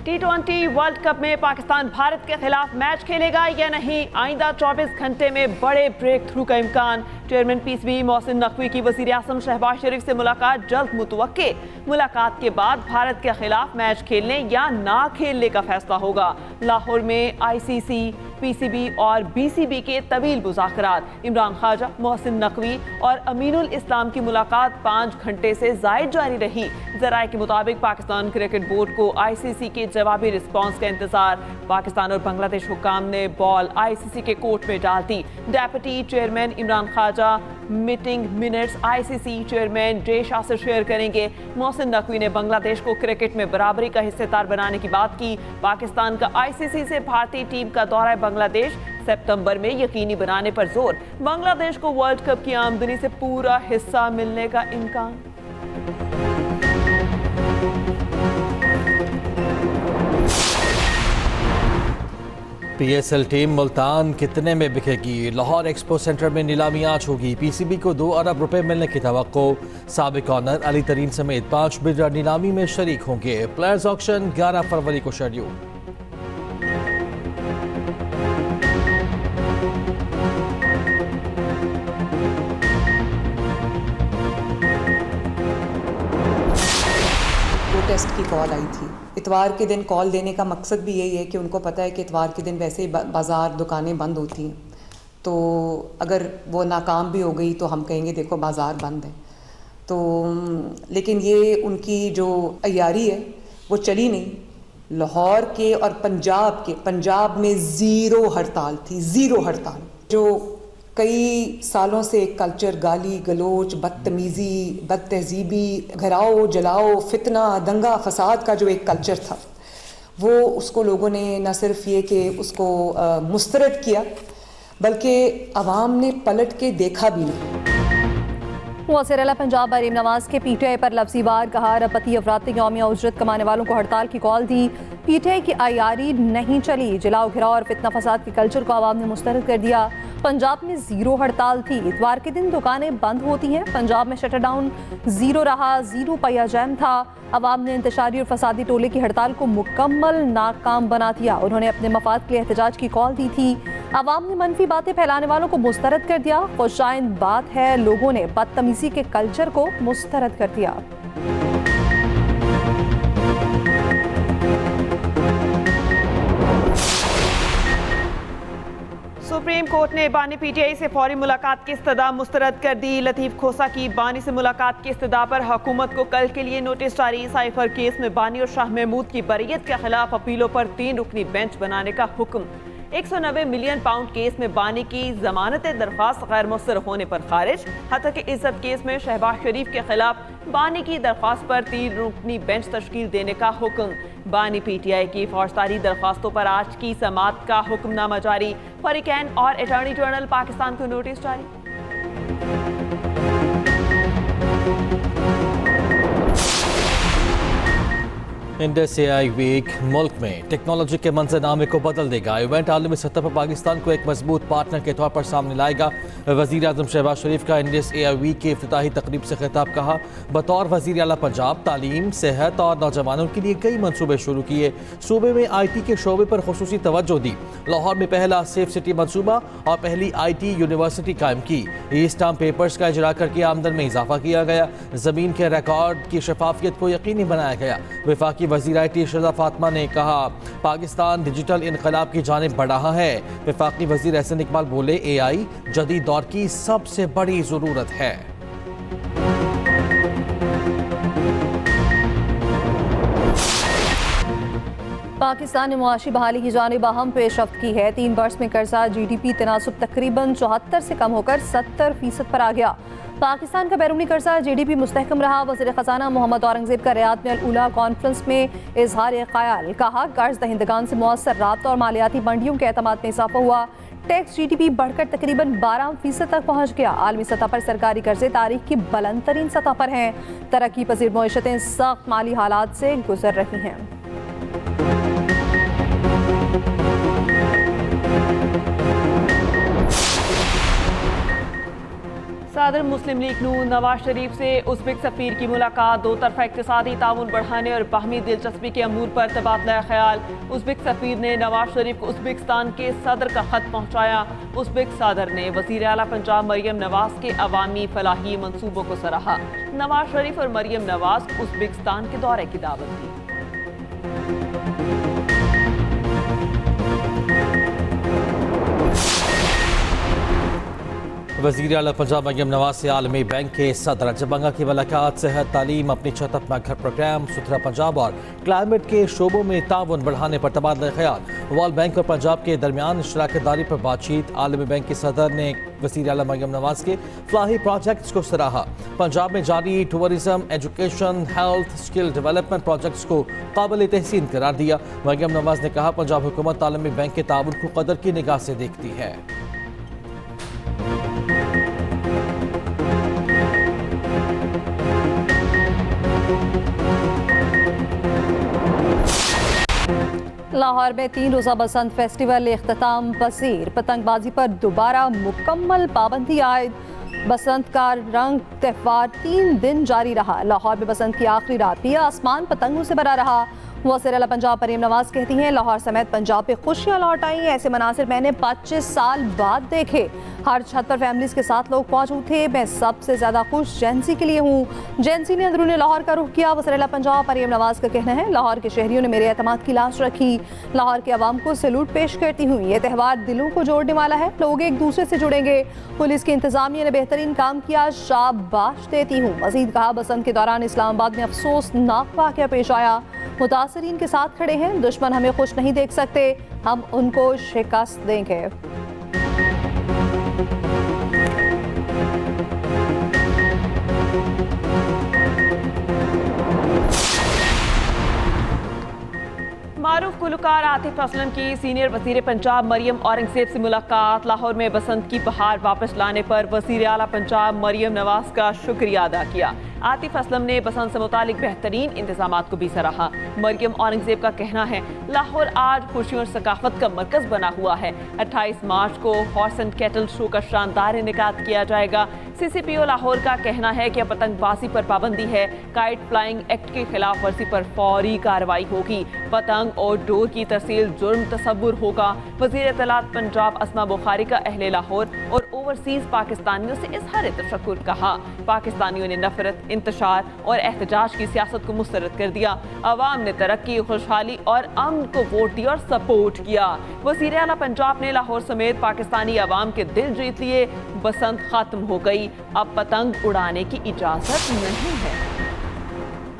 T20 world cup में पाकिस्तान भारत के खिलाफ मैच खेलेगा या नहीं, आइंदा 24 घंटे में बड़े ब्रेक थ्रू का इम्कान। चेयरमैन पीसीबी मोहसिन नकवी की वज़ीर आज़म शहबाज शरीफ से मुलाकात जल्द मुतवक्के। मुलाकात के बाद भारत के खिलाफ मैच खेलने या ना खेलने का फैसला होगा। लाहौर में आईसीसी, पीसीबी और बीसीबी के तवील मुज़ाकरात। इमरान ख्वाजा, मोहसिन नकवी और अमीनुल इस्लाम की मुलाकात 5 घंटे से ज़ायद जारी रही। ज़राए के मुताबिक पाकिस्तान क्रिकेट बोर्ड को आईसीसी के जवाबी रिस्पॉन्स का इंतजार। पाकिस्तान और बांग्लादेश हुक्काम ने बॉल आईसीसी के कोर्ट में डाल दी। Deputy chairman Imran Khawaja meeting minutes ICC chairman Jay Shah से शेयर करेंगे। मोहसिन नकवी ने बांग्लादेश को क्रिकेट में बराबरी का हिस्सेदार बनाने की बात की। पाकिस्तान का आईसीसी से भारतीय टीम का दौरा बांग्लादेश सितंबर में यकीनी बनाने पर जोर। बांग्लादेश को वर्ल्ड कप की आमदनी से पूरा हिस्सा मिलने का इम्कान। पीएसएल टीम मुल्तान कितने में बिकेगी? लाहौर एक्सपो सेंटर में नीलामी आज होगी। पीसीबी को 2 अरब रुपए मिलने की तवक्को। साबिक ऑनर अली तरीन समेत 5 बिल्डर नीलामी में शरीक होंगे। प्लेयर्स ऑक्शन 11 फरवरी को शेड्यूल। टेस्ट की कॉल आई थी। इतवार के दिन कॉल देने का मकसद भी यही है कि उनको पता है कि इतवार के दिन वैसे ही बाज़ार दुकानें बंद होती हैं, तो अगर वो नाकाम भी हो गई तो हम कहेंगे देखो बाज़ार बंद है। तो लेकिन ये उनकी जो अय्यारी है वो चली नहीं। लाहौर के और पंजाब में ज़ीरो हड़ताल थी, ज़ीरो हड़ताल। जो कई सालों से कल्चर, गाली गलोच, बदतमीज़ी, बदतहजीबी, घराओ जलाओ, फितना, दंगा फसाद का जो एक कल्चर था, वो उसको लोगों ने न सिर्फ ये कि उसको मुस्तरद किया, बल्कि अवाम ने पलट के देखा भी नहीं। वज़ीर आला पंजाब मरीम नवाज के पीटीआई पर लफ्ज़ी वार। कहा रबती अफराद ने यौमिया उजरत कमाने वालों को हड़ताल की कॉल दी। पीटीआई की आईआरई नहीं चली। जलाओ घिराओ और फितना फसाद के कल्चर को आवाम ने मुस्तरद कर दिया। पंजाब में ज़ीरो हड़ताल थी। इतवार के दिन दुकानें बंद होती हैं। पंजाब में शटर डाउन ज़ीरो रहा, ज़ीरो पहिया जैम था। अवाम ने इंतशारी और फसादी टोले की हड़ताल को मुकम्मल नाकाम बना दिया। उन्होंने अपने मफाद के लिए एहतजाज की कॉल दी थी। अवाम ने मनफी बातें फैलाने वालों को मुस्तरद कर दिया। खुशाइंद बात है, लोगों ने बदतमीजी के कल्चर को मुस्तरद कर दिया। सुप्रीम कोर्ट ने बानी पीटीआई से फौरी मुलाकात की इस्तदा मुस्तरद कर दी। लतीफ खोसा की बानी से मुलाकात की इस्तदा पर हुकूमत को कल के लिए नोटिस जारी। साइफर केस में बानी और शाह महमूद की बरीयत के खिलाफ अपीलों पर 3 रुकनी बेंच बनाने का हुक्म। 190 मिलियन पाउंड केस में बानी की जमानत दरख्वास्त गैर मुस्तर होने पर खारिज। हत्या के इज्जत केस में शहबाज शरीफ के खिलाफ बानी की दरख्वास्त पर 3 रुकनी बेंच तश्कील देने का हुक्म। बानी पीटीआई की फौजदारी दरख्वास्तों पर आज की समाअत का हुक्मनामा जारी। फरीकैन और अटॉर्नी जनरल पाकिस्तान को नोटिस जारी। इंडस एआई वीक मुल्क में टेक्नोलॉजी के मंजरनामे को बदल देगा। इवेंट आलमी सतह पर पाकिस्तान को एक मजबूत पार्टनर के तौर पर सामने लाएगा। वज़ीर आज़म शहबाज शरीफ का इंडस एआई वीक की इफ्तिताही तकरीब से खिताब। कहा बतौर वज़ीर आला पंजाब तालीम, सेहत और नौजवानों के लिए कई मनसूबे शुरू किए। सूबे में IT के शोबे पर खुसूसी तवज्जो दी। लाहौर में पहला सेफ सिटी मनसूबा और पहली IT यूनिवर्सिटी कायम की। ई स्टाम्प पेपर्स का इजरा करके आमदन में इजाफा किया गया। ज़मीन के रिकॉर्ड की शफाफियत को यकीनी बनाया गया। वफाकी वज़ीर IT शहज़ादा फातिमा ने कहा पाकिस्तान डिजिटल इनकलाब की जानिब बढ़ रहा है। वफाकी वज़ीर एहसन इकबाल बोले AI जदीद दौर की सबसे बड़ी ज़रूरत है। पाकिस्तान ने मुआशी बहाली की जानिब अहम पेशरफ्त की है। 3 बरस में कर्जा GDP तनासुब तकरीबन 74 से कम होकर 70% पर आ गया। पाकिस्तान का बैरूनी कर्जा GDP मुस्तहकम रहा। वज़ीर ख़जाना मोहम्मद औरंगज़ेब का रियाद में अल-उला कॉन्फ्रेंस में इजहार ख्याल। कहा कर्ज दहिंदगान से मुअस्सर राब्ता और मालियाती मंडियों के एतमाद में इजाफा हुआ। टैक्स GDP बढ़कर तकरीबन 12% तक पहुँच गया। आलमी सतह पर सरकारी कर्जे तारीख की बुलंद तरीन सतह पर हैं। तरक्की पजीर मईशतें सख्त माली हालात से गुजर रही हैं। सदर मुस्लिम लीग नून नवाज शरीफ से उज़्बेक सफ़ीर की मुलाकात। दो तरफ़ा इक़्तिसादी ताउन बढ़ाने और बाहमी दिलचस्पी के अमूर पर तबादला ख्याल। उज़्बेक सफ़ीर ने नवाज शरीफ को उज़्बेकिस्तान के सदर का ख़त पहुँचाया। उज़्बेक सदर ने वज़ीर आला पंजाब मरियम नवाज के अवामी फलाही मनसूबों को सराहा। नवाज शरीफ और मरियम नवाज को उज़्बेकिस्तान के दौरे की दावत दी। वज़ीर आला पंजाब मरियम नवाज से आलमी बैंक के सदर अजबंगा की मुलाकात। सेहत, तालीम, अपनी छत अपना घर प्रोग्राम, सुथरा पंजाब और क्लाइमेट के शोबों में ताउन बढ़ाने पर तबादला ख्याल। वर्ल्ड बैंक और पंजाब के दरमियान इश्तराकदारी पर बातचीत। आलमी बैंक के सदर ने वज़ीर आला मरियम नवाज के फलाही प्रोजेक्ट्स को सराहा। पंजाब में जारी tourism, education, health, skill development projects को काबिल तहसीन करार दिया। मरियम नवाज ने कहा, पंजाब हुकूमत आलमी बैंक के ताउन को कदर की निगाह से देखती है। लाहौर में 3 रोज़ा बसंत फेस्टिवल इख्तिताम पसीर। पतंगबाजी पर दोबारा मुकम्मल पाबंदी आयद। बसंत का रंग त्यौहार 3 दिन जारी रहा। लाहौर में बसंत की आखिरी रात भी आसमान पतंगों से भरा रहा। वज़ीर आला पंजाब मरियम नवाज कहती हैं, लाहौर समेत पंजाब पे खुशियाँ लौट आई। ऐसे मनासिर मैंने 25 साल बाद देखे। हर छत पर फैमिलीज के साथ लोग मौजूद थे। मैं सबसे ज़्यादा खुश जेंसी के लिए हूँ। जेंसी ने अंदरूनी लाहौर का रुख किया। वज़ीर आला पंजाब मरियम नवाज का कहना है, लाहौर के शहरियों ने मेरे एतमाद की लाश रखी। लाहौर के अवाम को सैल्यूट पेश करती हूँ। ये त्यौहार दिलों को जोड़ने वाला है। लोग एक दूसरे से जुड़ेंगे। पुलिस की इंतजामिया ने बेहतरीन काम किया। शाबाश देती हूँ। मजीद कहा, बसंत के दौरान इस्लामाबाद में अफसोसनाक वाक़या पेश आया। मुतासरीन के साथ खड़े हैं। दुश्मन हमें खुश नहीं देख सकते। हम उनको शिकस्त देंगे। मारूफ गुलकार आतिफ असलम की सीनियर वज़ीर पंजाब मरियम औरंगज़ेब से मुलाकात। लाहौर में बसंत की बहार वापस लाने पर वज़ीर आला पंजाब मरियम नवाज का शुक्रिया अदा किया। आतिफ असलम ने बसंत से मुतालिक बेहतरीन इंतजामात को भी सराहा। मरियम औरंगज़ेब का कहना है, लाहौर आज खुशियों और सकाफत का मरकज़ बना हुआ है। 28 मार्च को हॉर्स एंड कैटल शो का शानदार इनेकाद किया जाएगा। CCPO लाहौर का कहना है कि पतंगबाजी पर पाबंदी है। काइट फ्लाइंग एक्ट की खिलाफ वर्जी पर फौरी कार्रवाई होगी। पतंग और डोर की तरसील जुर्म तस्वुर होगा। वज़ीर इत्तलात पंजाब अस्मा बुखारी का अहले लाहौर और ओवरसीज पाकिस्तानियों से इज़हार तशक्कुर कहा। पाकिस्तानियों ने नफरत, इंतशार और एहतजाज की सियासत को मुस्तरद कर दिया। अवाम ने तरक्की, खुशहाली और अमन को वोट दिया और सपोर्ट किया। वज़ीर आला पंजाब ने लाहौर समेत पाकिस्तानी अवाम के दिल जीत लिए। बसंत खत्म हो गई, अब पतंग उड़ाने की इजाजत नहीं है।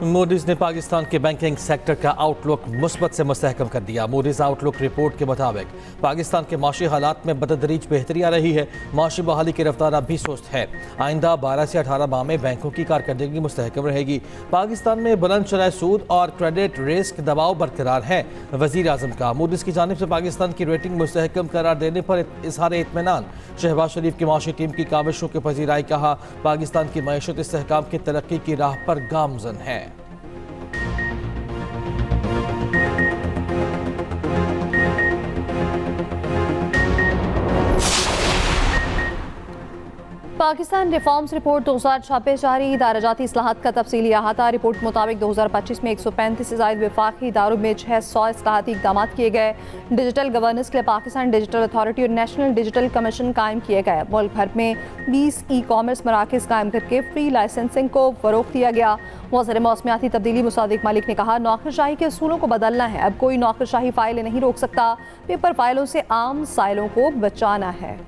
मूडीज ने पाकिस्तान के बैंकिंग सेक्टर का आउटलुक मुस्बत से मुस्तहकम कर दिया। मूडीज आउटलुक रिपोर्ट के मुताबिक पाकिस्तान के माशी हालात में बतदरीज बेहतरी आ रही है। माशी बहाली की रफ्तार अब भी सुस्त है। आइंदा 12 से 18 माह में बैंकों की कारकर्दगी मुस्तहकम रहेगी। पाकिस्तान में बुलंद शरह सूद और क्रेडिट रिस्क दबाव बरकरार है। वज़ीर आज़म का मूडीज की जानिब से पाकिस्तान की रेटिंग मुस्तहकम करार देने पर इज़हार इत्मीनान। शहबाज शरीफ की माशी टीम की काविशों के पजीराई कहा, पाकिस्तान की मईशत इस्तेहकाम की तरक्की की राह पर गामजन है। पाकिस्तान रिफॉर्म्स रिपोर्ट 2026 जारी। दाराजाती इस्लाहात का तफसीली अहाता। रिपोर्ट के मुताबिक 2025 में 135 से ज़ायद वफाकी इदारों में 600 इस्लाहाती इक़दाम किए गए। डिजिटल गवर्नेंस के लिए पाकिस्तान डिजिटल अथॉरिटी और नेशनल डिजिटल कमीशन कायम किए गए। मुल्क भर में 20 ई-कॉमर्स मराकज़ कायम करके फ्री लाइसेंसिंग को फ़रोग़ दिया गया। वज़ीर मौसमियाती तब्दीली मुसादिक मलिक ने कहा, नौकरशाही के असूलों को बदलना है। अब कोई नौकरशाही फ़ाइलें नहीं रोक सकता। पेपर फाइलों से आम साइलों को बचाना है।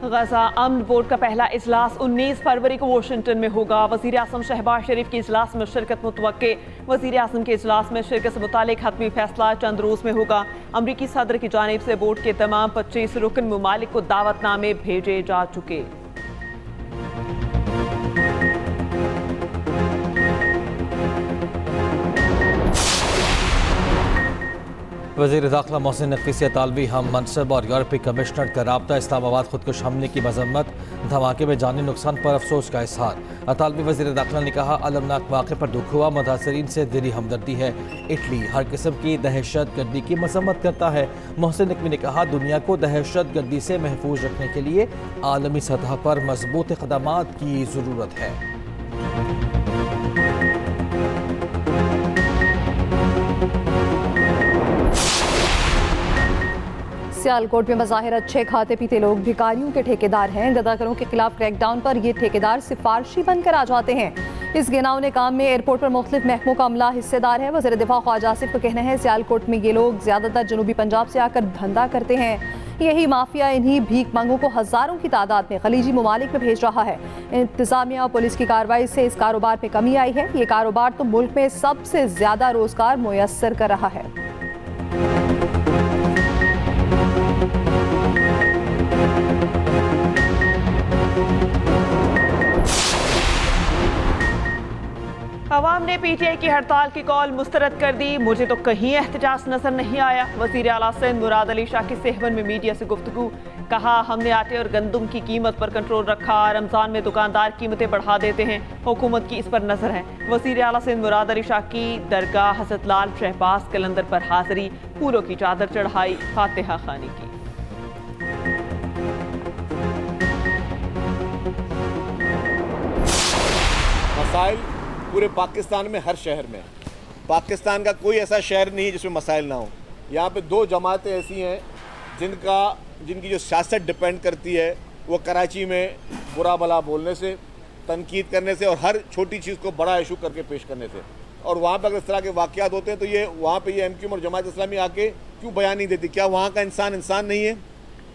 गजा अमन बोर्ड का पहला इजलास 19 फरवरी को वाशिंगटन में होगा। वज़ीर आज़म शहबाज शरीफ की इजलास में शिरकत मुतवक्के। वज़ीर आज़म के इजलास में शिरकत से मुतालिक हतमी फैसला चंद रोज़ में होगा। अमरीकी सदर की जानिब से बोर्ड के तमाम 25 रुकन ममालिक को दावतनामे भेजे जा चुके। वज़ीर दाखिला मोहसिन नकवी से अतालवी हम मनसब और यूरोपीय कमिश्नर का राब्ता। इस्लामाबाद खुदकुश हमले की मजम्मत, धमाके में जानी नुकसान पर अफसोस का इजहार। अतालवी वज़ीर दाखिला ने कहा, अलमनाक वाक़े पर दुख हुआ, मुतासरीन से दिली हमदर्दी है। इटली हर किस्म की दहशत गर्दी की मजम्मत करता है। मोहसिन नकवी ने कहा, दुनिया को दहशत गर्दी से महफूज रखने के लिए आलमी सतह पर मजबूत इक़दामात की ज़रूरत है। सियालकोट में बज़ाहिर अच्छे खाते पीते लोग भिखारियों के ठेकेदार हैं। गदाकरों के खिलाफ क्रैकडाउन पर ये ठेकेदार सिफारशी बनकर आ जाते हैं। इस घिनौने काम में एयरपोर्ट पर मुख्तलिफ महकमों का अमला हिस्सेदार है। वज़ीर दिफा ख्वाजा आसिफ का कहना है, सियालकोट में ये लोग ज़्यादातर जनूबी पंजाब से आकर धंधा करते हैं। यही माफिया इन्हीं भीख मांगों को हज़ारों की तादाद में खलीजी ममालिक में भेज रहा है। इंतजामिया और पुलिस की कार्रवाई से इस कारोबार में कमी आई है। ये कारोबार तो मुल्क में सबसे ज़्यादा रोजगार मुयस्सर कर रहा है। अवाम ने पीटीआई की हड़ताल की कॉल मुस्तरद कर दी। मुझे तो कहीं एहतजाज नजर नहीं आया। वजीर आला सिंध मुराद अली शाह की सेहवन में मीडिया से गुफ्तगू। कहा, हमने आटे और गंदम की कीमत पर कंट्रोल रखा। रमजान में दुकानदार कीमतें बढ़ा देते हैं, हुकूमत की इस पर नजर है। वजीर आला सिंध मुराद अली शाह की दरगाह हज़रत लाल शहबाज कलंदर पर हाजिरी, फूलों की चादर चढ़ाई, फातिहा खानी की। मसाइल पूरे पाकिस्तान में हर शहर में, पाकिस्तान का कोई ऐसा शहर नहीं है जिसमें मसाइल ना हो। यहाँ पे दो जमातें ऐसी हैं जिनकी जो सियासत डिपेंड करती है वो कराची में बुरा भला बोलने से, तनकीद करने से और हर छोटी चीज़ को बड़ा इशू करके पेश करने से। और वहाँ पर अगर इस तरह के वाक़यात होते हैं तो ये वहाँ पे ये MQM और जमात इस्लामी आके क्यों बयान नहीं देती? क्या वहाँ का इंसान नहीं है?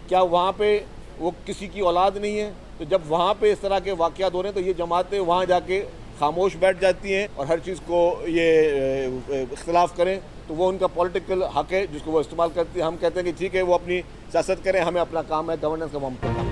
क्या वहाँ पे वो किसी की औलाद नहीं है? तो जब वहाँ पे इस तरह के वाक़यात हो रहे हैं तो ये जमातें वहाँ जाके खामोश बैठ जाती हैं और हर चीज़ को ये इख्तिलाफ़ करें तो वो उनका पॉलिटिकल हक़ है जिसको वो इस्तेमाल करती है। हम कहते हैं कि ठीक है, वो अपनी सियासत करें, हमें अपना काम है, गवर्नेंस का हम काम करें।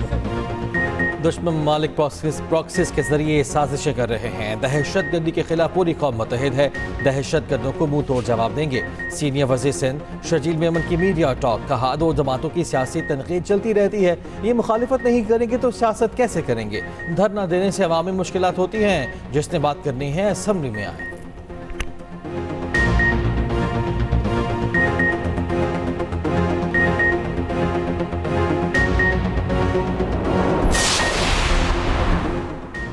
दुश्मन ममालिक प्रॉक्सिस के जरिए साजिशें कर रहे हैं। दहशत गर्दी के खिलाफ पूरी कौम मुत्तहिद है। दहशत गर्दों को मुंह तोड़ जवाब देंगे। सीनियर वज़ीर सिंध शर्जील मेमन की मीडिया टॉक। कहा, दो जमातों की सियासी तनकीद चलती रहती है, ये मुखालिफत नहीं करेंगे तो सियासत कैसे करेंगे? धरना देने से अवामी मुश्किलात होती हैं। जिसने बात करनी है असम्बली में आए।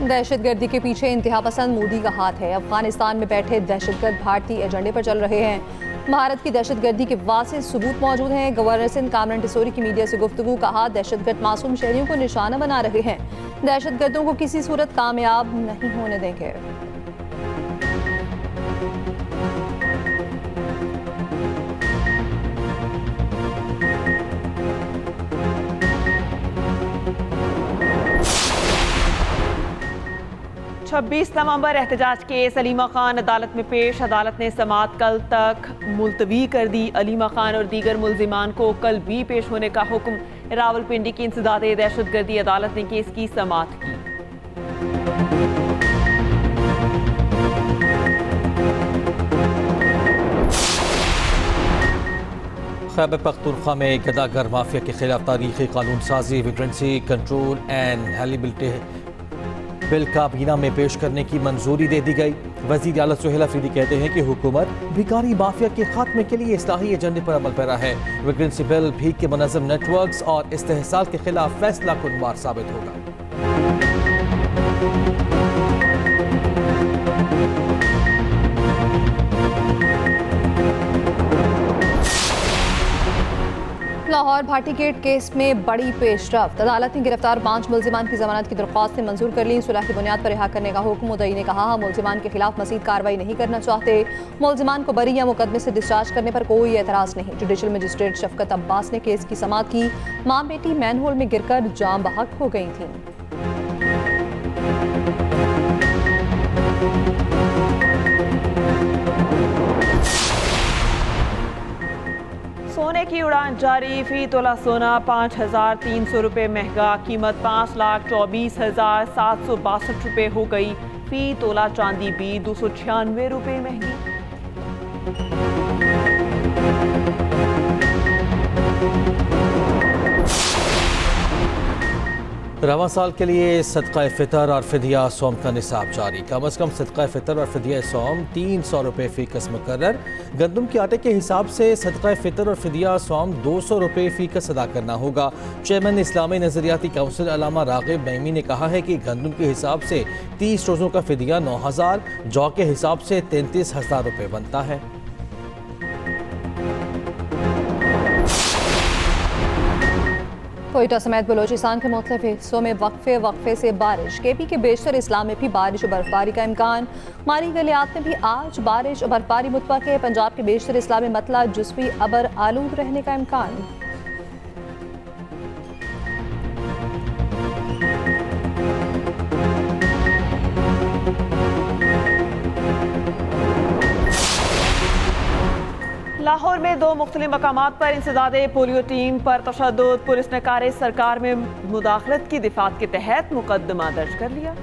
दहशतगर्दी के पीछे इंतहा पसंद मोदी का हाथ है। अफगानिस्तान में बैठे दहशतगर्द भारतीय एजेंडे पर चल रहे हैं। भारत की दहशतगर्दी के वाज़ेह सबूत मौजूद हैं। गवर्नर सिंध कामरान टिसोरी की मीडिया से गुफ्तगू। कहा, दहशतगर्द मासूम शहरियों को निशाना बना रहे हैं। दहशतगर्दों को किसी सूरत कामयाब नहीं होने देंगे। छब्बीस नवंबर एहतजाज केस अलीमा खान अदालत में पेश। अदालत ने समाअत कल तक मुलतवी कर दी। अलीमा खान और दीगर मुल्जिमान को कल भी पेश होने का हुक्म। रावलपिंडी की इंसदादे दहशतगर्दी अदालत ने केस की समाअत की। खैबर पख्तूनख्वा में गदागर माफिया के खिलाफ तारीखी कानून साजी, विजिलेंसी कंट्रोल एंड हेलिबिलिटी बिल काबीना में पेश करने की मंजूरी दे दी गई। वज़ीर आला सुहेल अफरीदी कहते हैं कि हुकूमत भिखारी माफिया के खात्मे के लिए इस्लाही एजेंडे पर अमल पैरा है। विजिलेंसी बिल भीख के मुनज़्ज़म नेटवर्क्स और इस्तेहसाल के खिलाफ फैसला कुनवार साबित होगा। लाहौर भाटी गेट केस में बड़ी पेशरफ्त। अदालत ने गिरफ्तार 5 मुल्जिमान की जमानत की दरख्वास्तें मंजूर कर ली। सुलह की बुनियाद पर रिहा करने का हुक्म। मुद्दई ने कहा, हम मुल्जिमान के खिलाफ मजीद कार्रवाई नहीं करना चाहते। मुल्जिमान को बरी या मुकदमे से डिस्चार्ज करने पर कोई एतराज़ नहीं। जुडिशल मजिस्ट्रेट शफकत अब्बास ने केस की समाअत की। मां बेटी मैनहोल में गिरकर जाम बहक हो गई थी। सोने की उड़ान जारी। फी तोला सोना 5,300 रुपये महंगा। कीमत 5,24,762 रुपये हो गई। फी तोला चांदी भी 296 रुपये महंगी। रवां साल के लिए सदका फ़ितर और फिदिया सौम का निसाब जारी। कम अज़ कम सदका फ़ितर और फिदिया सौम 300 रुपये फ़ी कस मुकर्रर। गंदम के आटे के हिसाब से सदका फ़ितर और फिदिया सौम 200 रुपये फ़ी कस अदा करना होगा। चेयरमैन इस्लामी नज़रियाती काउंसिल अल्लामा राग़िब नईमी ने कहा है कि गंदम के हिसाब से 30 रोज़ों का फिदिया 9,000, जौ के हिसाब से 33,000 रुपये बनता है। कोयटा समेत बलोचिस्तान के मुख्तलिफ हिस्सों में वक्फे से बारिश। केपी के बेशतर इस्ला में भी बारिश और बर्फबारी का इम्कान। मारी गलियात में भी आज बारिश और बर्फबारी मुतवक्के है। पंजाब के बेशतर इस्ला में मतला जुज़वी अबर आलूद रहने का इम्कान। लाहौर में 2 मुख्तलिफ मकामात पर इंसदादे पोलियो टीम पर तशद्दुद। पुलिस ने कार सरकार में मुदाखलत की दिफात के तहत मुकदमा दर्ज कर लिया।